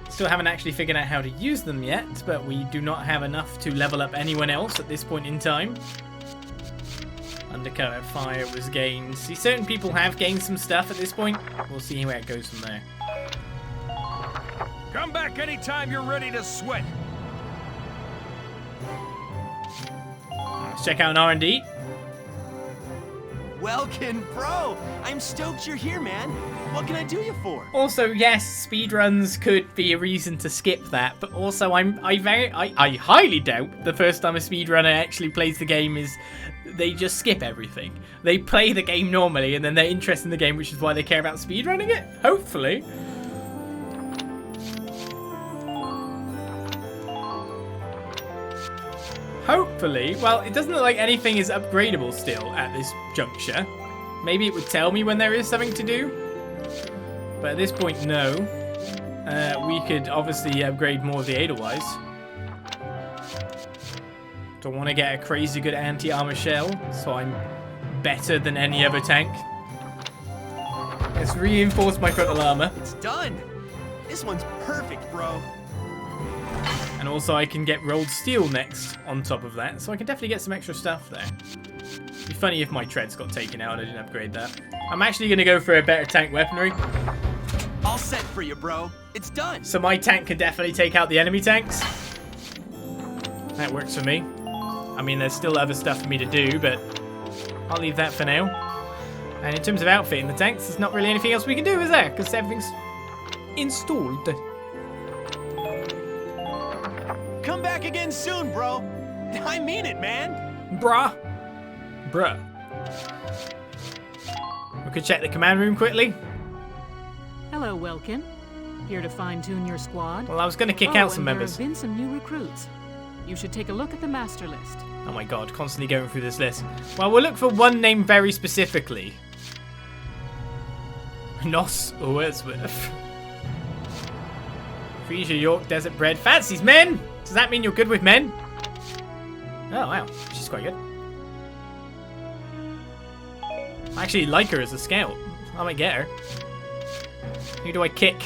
Speaker 3: Still haven't actually figured out how to use them yet, but we do not have enough to level up anyone else at this point in time. Undercover fire was gained. See, certain people have gained some stuff at this point. We'll see where it goes from there.
Speaker 5: Come back anytime you're ready to sweat.
Speaker 3: Let's check out an R&D.
Speaker 12: Welkin, bro! I'm stoked you're here, man. What can I do you for?
Speaker 3: Also, yes, speedruns could be a reason to skip that, but also I highly doubt the first time a speedrunner actually plays the game is they just skip everything. They play the game normally and then they're interested in the game, which is why they care about speedrunning it, hopefully. Hopefully. Well, it doesn't look like anything is upgradable still at this juncture. Maybe it would tell me when there is something to do. But at this point, no. We could obviously upgrade more of the Edelweiss. Don't want to get a crazy good anti-armor shell, so I'm better than any other tank. Let's reinforce my frontal armor.
Speaker 12: It's done. This one's perfect, bro.
Speaker 3: And also I can get rolled steel next on top of that, so I can definitely get some extra stuff there. It'd be funny if my treads got taken out and I didn't upgrade that. I'm actually going to go for a better tank weaponry.
Speaker 12: All set for you, bro. It's done.
Speaker 3: So my tank can definitely take out the enemy tanks. That works for me. I mean, there's still other stuff for me to do, but I'll leave that for now. And in terms of outfitting the tanks, there's not really anything else we can do, is there? Because everything's installed.
Speaker 12: Come back again soon, bro. I mean it, man.
Speaker 3: Bruh. We could check the command room quickly.
Speaker 6: Hello, Welkin. Here to fine-tune your squad?
Speaker 3: Well, I was going to kick out some members.
Speaker 6: There have been some new recruits. You should take a look at the master list.
Speaker 3: Oh my god, constantly going through this list. Well, we'll look for one name very specifically. Nos Wordsworth. Frisia York, Desert Bread. Fancies men! Does that mean you're good with men? Oh, wow. She's quite good. I actually like her as a scout. I might get her. Who do I kick?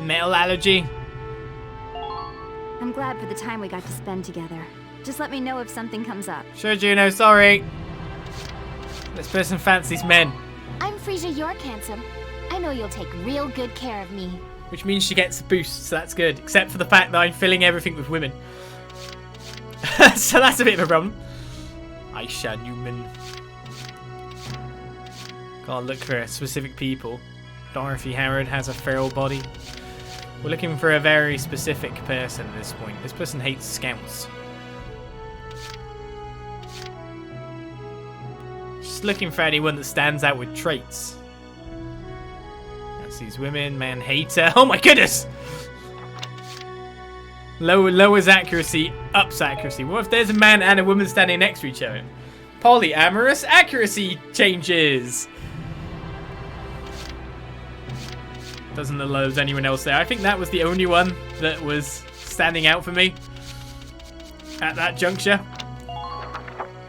Speaker 3: Metal allergy.
Speaker 10: I'm glad for the time we got to spend together. Just let me know if something comes up.
Speaker 3: Sure, Juno, sorry. This person fancies men.
Speaker 13: I'm Frisia York, handsome. I know you'll take real good care of me.
Speaker 3: Which means she gets a boost, so that's good. Except for the fact that I'm filling everything with women. So that's a bit of a problem. Aisha Newman. Gotta look for specific people. Dorothy Howard has a feral body. We're looking for a very specific person at this point. This person hates scouts. Just looking for anyone that stands out with traits. That's these women, man hater. Oh my goodness! Lowers accuracy, ups accuracy. What if there's a man and a woman standing next to each other? Polyamorous accuracy changes. Doesn't allow anyone else there. I think that was the only one that was standing out for me at that juncture.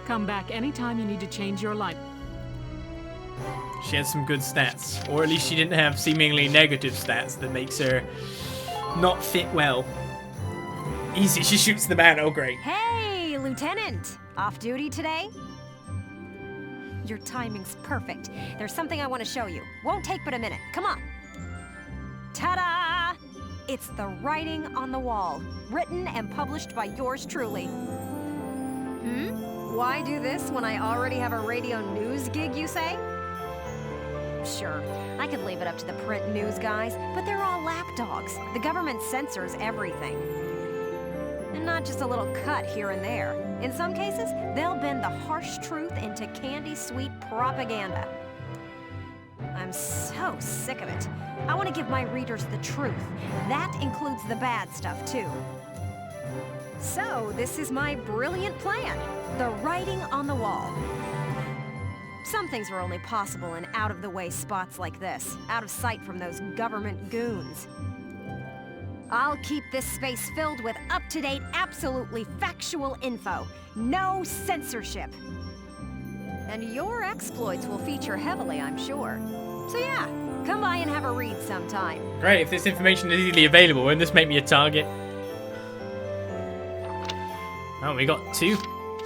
Speaker 6: Come back anytime you need to change your life.
Speaker 3: She had some good stats, or at least she didn't have seemingly negative stats that makes her not fit well. Easy, she shoots the man. Oh, great.
Speaker 4: Hey, Lieutenant! Off duty today? Your timing's perfect. There's something I want to show you. Won't take but a minute. Come on. Ta-da! It's the writing on the wall, written and published by yours truly. Why do this when I already have a radio news gig, you say? Sure, I could leave it up to the print news guys, but they're all lapdogs. The government censors everything. And not just a little cut here and there. In some cases, they'll bend the harsh truth into candy-sweet propaganda. I'm so sick of it. I want to give my readers the truth. That includes the bad stuff, too. So, this is my brilliant plan. The writing on the wall. Some things are only possible in out-of-the-way spots like this, out of sight from those government goons. I'll keep this space filled with up-to-date, absolutely factual info. No censorship. And your exploits will feature heavily, I'm sure. So yeah, come by and have a read sometime.
Speaker 3: Great, if this information is easily available, won't this make me a target? Oh, we got 2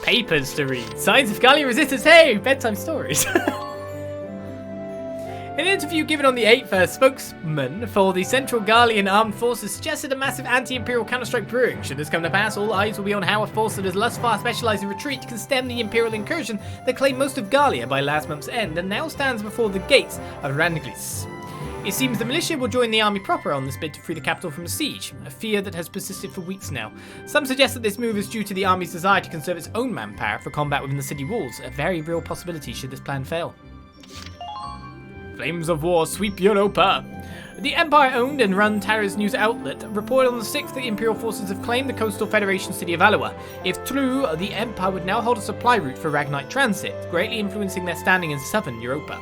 Speaker 3: papers to read. Signs of Gallia resistance. Hey, bedtime stories. In an interview given on the 8th, a spokesman for the Central Gallian Armed Forces suggested a massive anti-Imperial counterstrike brewing. Should this come to pass, all eyes will be on how a force that has thus far specialised in retreat can stem the Imperial incursion that claimed most of Gallia by last month's end and now stands before the gates of Ragnite. It seems the militia will join the army proper on this bid to free the capital from a siege, a fear that has persisted for weeks now. Some suggest that this move is due to the army's desire to conserve its own manpower for combat within the city walls, a very real possibility should this plan fail. Flames of war sweep Europa. The Empire-owned and run Tara's news outlet reported on the 6th that the Imperial forces have claimed the coastal Federation city of Aloha. If true, the Empire would now hold a supply route for Ragnite transit, greatly influencing their standing in southern Europa.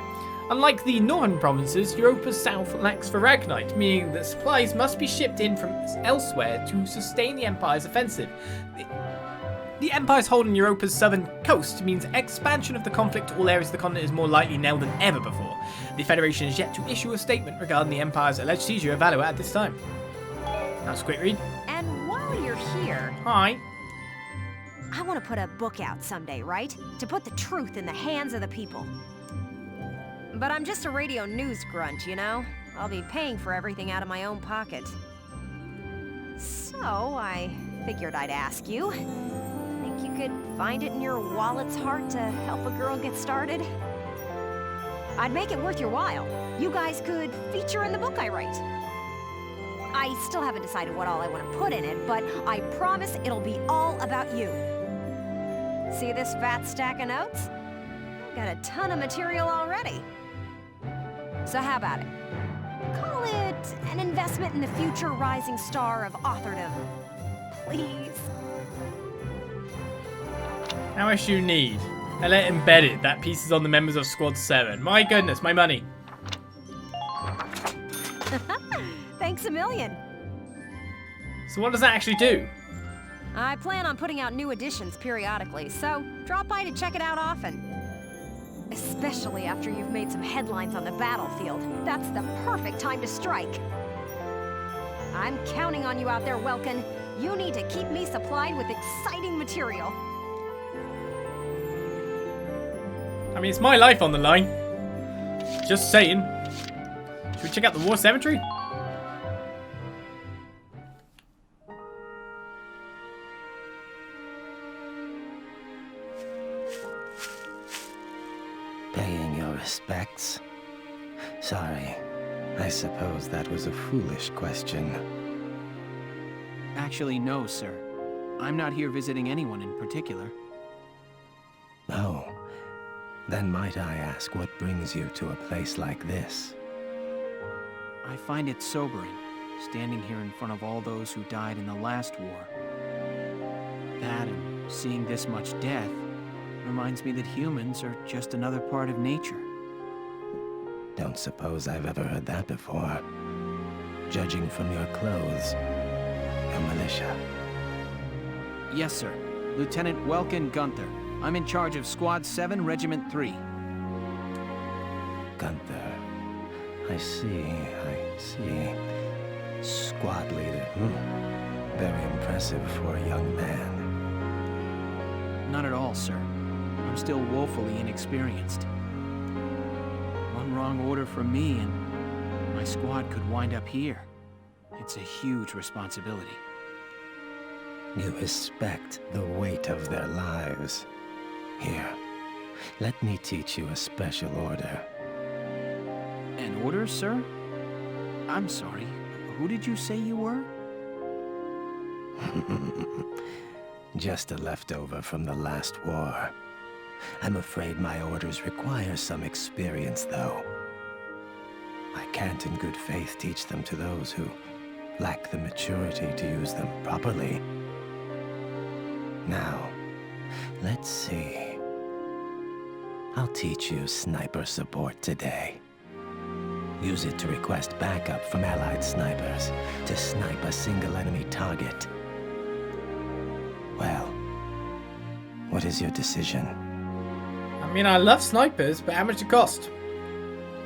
Speaker 3: Unlike the northern provinces, Europa's south lacks for Ragnite, meaning that supplies must be shipped in from elsewhere to sustain the Empire's offensive. The Empire's hold on Europa's southern coast means expansion of the conflict to all areas of the continent is more likely now than ever before. The Federation is yet to issue a statement regarding the Empire's alleged seizure of Valua at this time. That's a quick read.
Speaker 4: And while you're here...
Speaker 3: Hi.
Speaker 4: I want to put a book out someday, right? To put the truth in the hands of the people. But I'm just a radio news grunt, you know? I'll be paying for everything out of my own pocket. So, I figured I'd ask you. Think you could find it in your wallet's heart to help a girl get started? I'd make it worth your while. You guys could feature in the book I write. I still haven't decided what all I want to put in it, but I promise it'll be all about you. See this fat stack of notes? I've got a ton of material already. So how about it? Call it an investment in the future rising star of authordom. Please.
Speaker 3: How much do you need? Ellet Embedded. That piece is on the members of Squad 7. My goodness, my money.
Speaker 4: Thanks a million.
Speaker 3: So what does that actually do?
Speaker 4: I plan on putting out new editions periodically, so drop by to check it out often. Especially after you've made some headlines on the battlefield. That's the perfect time to strike. I'm counting on you out there, Welkin. You need to keep me supplied with exciting material.
Speaker 3: I mean, it's my life on the line. Just saying. Should we check out the War Cemetery?
Speaker 14: Paying your respects? Sorry, I suppose that was a foolish question.
Speaker 2: Actually, no, sir. I'm not here visiting anyone in particular.
Speaker 14: Oh, then might I ask what brings you to a place like this?
Speaker 2: I find it sobering, standing here in front of all those who died in the last war. That and seeing this much death reminds me that humans are just another part of nature.
Speaker 14: Don't suppose I've ever heard that before. Judging from your clothes, a militia.
Speaker 2: Yes, sir. Lieutenant Welkin Gunther. I'm in charge of Squad 7, Regiment 3.
Speaker 14: Gunther. I see. Squad leader. Very impressive for a young man.
Speaker 2: Not at all, sir. I'm still woefully inexperienced. One wrong order from me and my squad could wind up here. It's a huge responsibility.
Speaker 14: You respect the weight of their lives. Here, let me teach you a special order.
Speaker 2: An order, sir? I'm sorry. Who did you say you were?
Speaker 14: Just a leftover from the last war. I'm afraid my orders require some experience, though. I can't in good faith teach them to those who lack the maturity to use them properly. Now, let's see. I'll teach you sniper support today. Use it to request backup from allied snipers to snipe a single enemy target. Well, what is your decision?
Speaker 3: I mean, I love snipers, but how much it cost?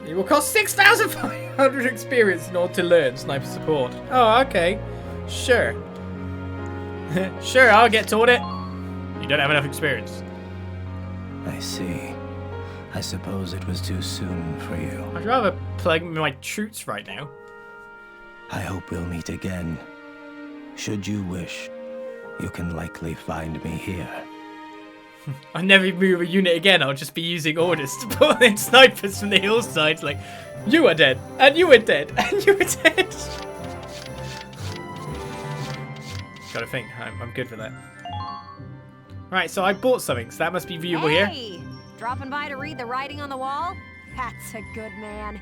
Speaker 3: It will cost 6,500 experience in order to learn sniper support. Oh, okay. Sure. Sure, I'll get taught it. You don't have enough experience.
Speaker 14: I see. I suppose it was too soon for you.
Speaker 3: I'd rather plug my troops right now.
Speaker 14: I hope we'll meet again. Should you wish, you can likely find me here.
Speaker 3: I'll never move a unit again. I'll just be using orders to pull in snipers from the hillsides like, you are dead, and you are dead, and you are dead. Gotta think, I'm good for that. Right, so I bought something, so that must be viewable here.
Speaker 4: Hey! Dropping by to read the writing on the wall? That's a good man.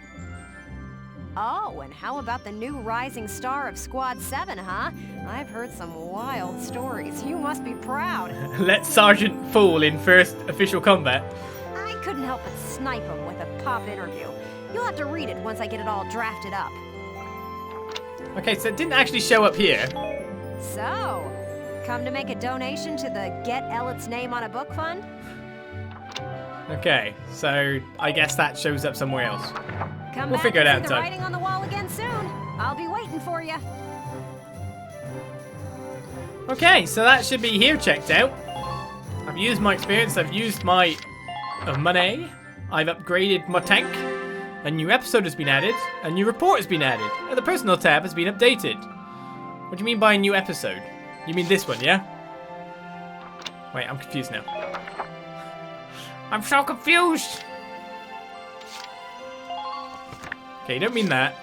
Speaker 4: Oh, and how about the new rising star of Squad 7, huh? I've heard some wild stories. You must be proud.
Speaker 3: Let Sergeant fall in first official combat.
Speaker 4: I couldn't help but snipe him with a pop interview. You'll have to read it once I get it all drafted up.
Speaker 3: Okay, so it didn't actually show up here.
Speaker 4: So, Come to make a donation to the Get Ellet's Name on a Book Fund?
Speaker 3: Okay, so I guess that shows up somewhere else.
Speaker 4: Come
Speaker 3: We'll
Speaker 4: back
Speaker 3: figure it
Speaker 4: and
Speaker 3: out
Speaker 4: see
Speaker 3: in
Speaker 4: the
Speaker 3: time.
Speaker 4: writing on the wall again soon. I'll be waiting for you.
Speaker 3: Okay, so that should be here checked out. I've used my experience, I've used my money, I've upgraded my tank, a new episode has been added, a new report has been added, and the personal tab has been updated. What do you mean by a new episode? You mean this one, yeah? Wait, I'm confused now. I'm so confused! Okay, you don't mean that.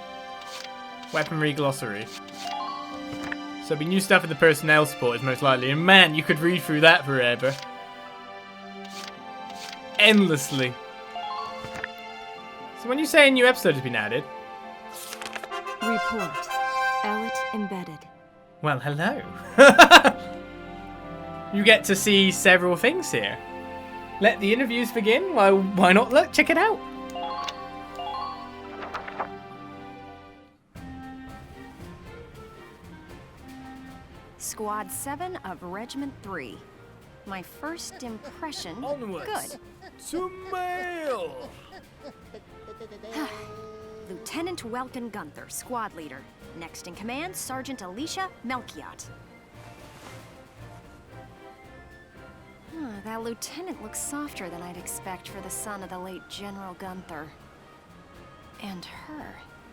Speaker 3: Weaponry glossary. So there'll be new stuff in the personnel support is most likely. And man, you could read through that forever. Endlessly. So when you say a new episode has been added...
Speaker 11: Report. Ellet Embedded.
Speaker 3: Well, hello. You get to see several things here. Let the interviews begin? Well, why not? Look, check it out.
Speaker 4: Squad 7 of Regiment 3. My first impression,
Speaker 3: Onwards.
Speaker 4: good.
Speaker 3: To mail.
Speaker 4: Lieutenant Welkin Gunther, squad leader. Next in command, Sergeant Alicia Melchiot. That lieutenant looks softer than I'd expect for the son of the late General Gunther. And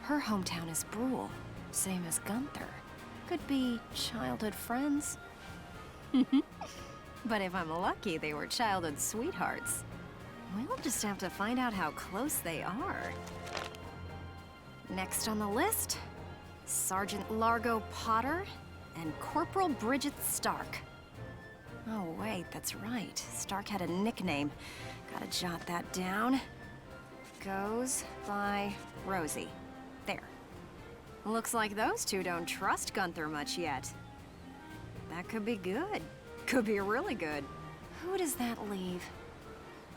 Speaker 4: her hometown is Brule, same as Gunther. Could be childhood friends. But if I'm lucky, they were childhood sweethearts. We'll just have to find out how close they are. Next on the list, Sergeant Largo Potter and Corporal Bridget Stark. Oh wait, that's right. Stark had a nickname. Gotta jot that down. Goes by Rosie. There. Looks like those two don't trust Gunther much yet. That could be good. Could be really good. Who does that leave?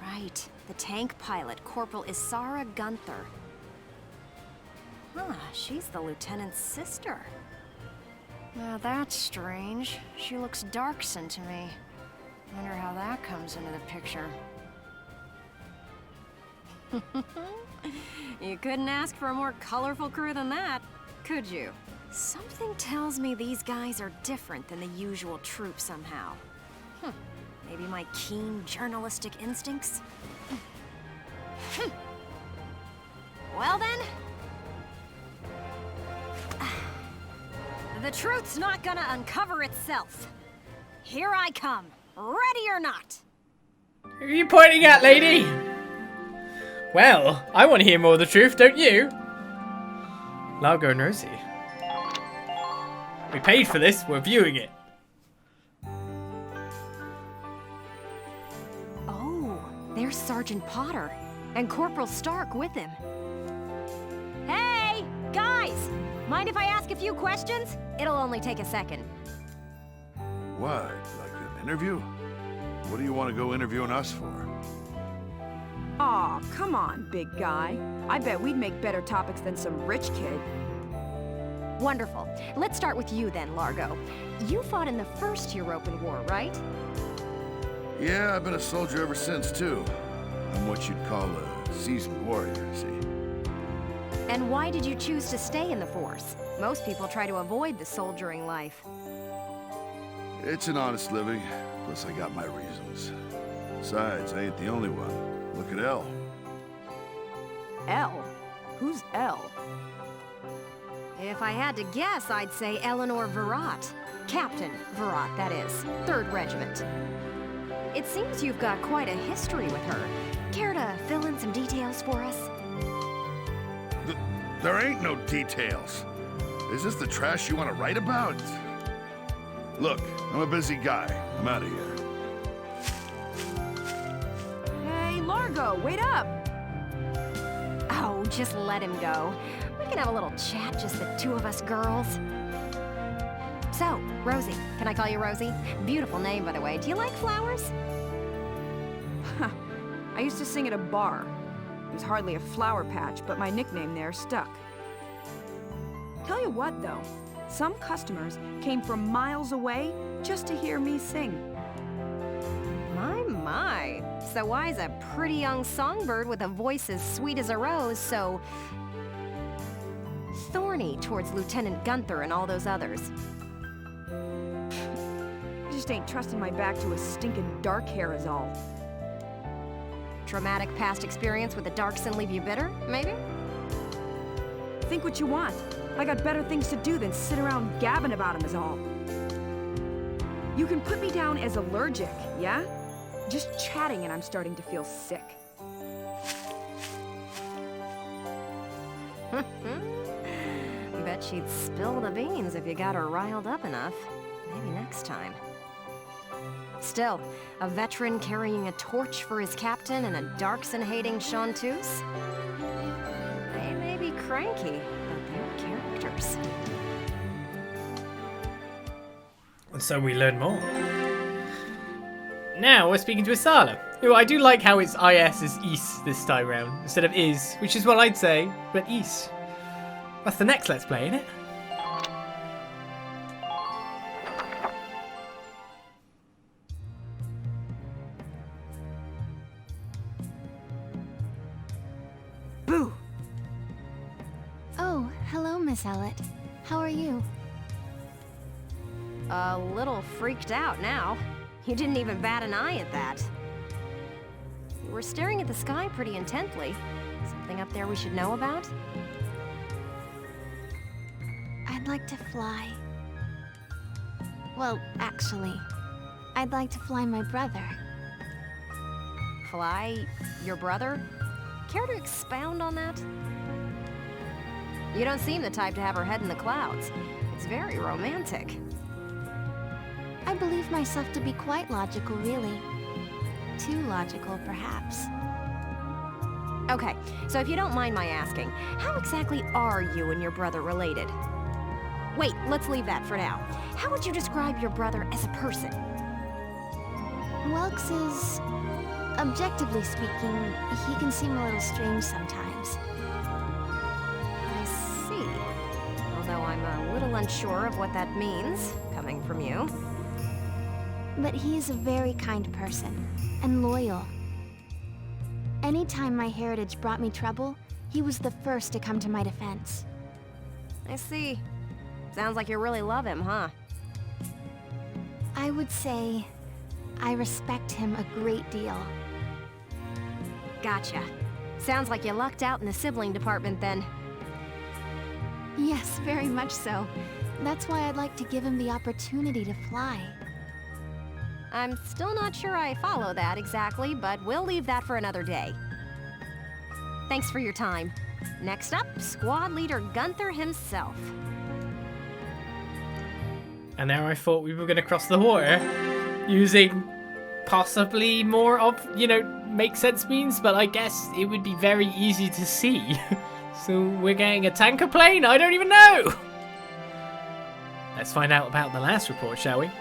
Speaker 4: Right, the tank pilot, Corporal Isara Gunther. Huh, she's the lieutenant's sister. Now that's strange. She looks Darkson to me. Wonder how that comes into the picture. You couldn't ask for a more colorful crew than that, could you? Something tells me these guys are different than the usual troop somehow. Maybe my keen journalistic instincts? Well then... The truth's not gonna uncover itself. Here I come, ready or not.
Speaker 3: Who are you pointing at, lady? Well, I want to hear more of the truth, don't you? Largo and Rosie. We paid for this, we're viewing it.
Speaker 4: Oh, there's Sergeant Potter and Corporal Stark with him. Hey, guys! Mind if I ask a few questions? It'll only take a second.
Speaker 9: What, like an interview? What do you want to go interviewing us for?
Speaker 11: Aw, come on, big guy. I bet we'd make better topics than some rich kid.
Speaker 4: Wonderful. Let's start with you then, Largo. You fought in the First Europan War, right?
Speaker 9: Yeah, I've been a soldier ever since, too. I'm what you'd call a seasoned warrior, see?
Speaker 4: And why did you choose to stay in the force? Most people try to avoid the soldiering life.
Speaker 9: It's an honest living, plus I got my reasons. Besides, I ain't the only one. Look at Elle.
Speaker 11: Elle? Who's Elle?
Speaker 4: If I had to guess, I'd say Eleanor Virat. Captain Virat, that is. 3rd Regiment. It seems you've got quite a history with her. Care to fill in some details for us?
Speaker 9: There ain't no details. Is this the trash you want to write about? Look, I'm a busy guy. I'm out of here.
Speaker 11: Hey, Largo, wait up!
Speaker 4: Oh, just let him go. We can have a little chat, just the two of us girls. So, Rosie. Can I call you Rosie? Beautiful name, by the way. Do you like flowers?
Speaker 11: I used to sing at a bar. It was hardly a flower patch, but my nickname there stuck. Tell you what, though. Some customers came from miles away just to hear me sing.
Speaker 4: My. So why is a pretty young songbird with a voice as sweet as a rose so thorny towards Lieutenant Gunther and all those others?
Speaker 11: I just ain't trusting my back to a stinking dark hair is all.
Speaker 4: Traumatic past experience with a Darkson leave you bitter, maybe?
Speaker 11: Think what you want. I got better things to do than sit around gabbing about him is all. You can put me down as allergic, yeah? Just chatting and I'm starting to feel sick.
Speaker 4: Bet she'd spill the beans if you got her riled up enough. Maybe next time. Still, a veteran carrying a torch for his captain and a Darkson-hating chanteuse? They may be cranky, but they're characters.
Speaker 3: And so we learn more. Now we're speaking to Asala, who I do like how it's IS is Is this time round, instead of is, which is what I'd say, but Is. That's the next Let's Play, isn't it?
Speaker 11: Boo!
Speaker 10: Oh, hello, Ms Ellet. How are you?
Speaker 4: A little freaked out now. You didn't even bat an eye at that. You were staring at the sky pretty intently. Something up there we should know about?
Speaker 10: I'd like to fly. Well, actually, I'd like to fly my brother.
Speaker 4: Fly your brother? Care to expound on that? You don't seem the type to have her head in the clouds. It's very romantic.
Speaker 10: I believe myself to be quite logical, really. Too logical, perhaps.
Speaker 4: Okay, so if you don't mind my asking, how exactly are you and your brother related? Wait, let's leave that for now. How would you describe your brother as a person?
Speaker 10: Welks is... objectively speaking, he can seem a little strange sometimes.
Speaker 4: I see. Although I'm a little unsure of what that means, coming from you.
Speaker 10: But he is a very kind person, and loyal. Anytime my heritage brought me trouble, he was the first to come to my defense.
Speaker 4: I see. Sounds like you really love him, huh?
Speaker 10: I would say I respect him a great deal.
Speaker 4: Gotcha. Sounds like you lucked out in the sibling department then.
Speaker 10: Yes, very much so. That's why I'd like to give him the opportunity to fly.
Speaker 4: I'm still not sure I follow that exactly, but we'll leave that for another day. Thanks for your time. Next up, Squad Leader Gunther himself.
Speaker 3: And now I thought we were going to cross the water using possibly more of, make sense means, but I guess it would be very easy to see. So we're getting a tanker plane? I don't even know! Let's find out about the last report, shall we?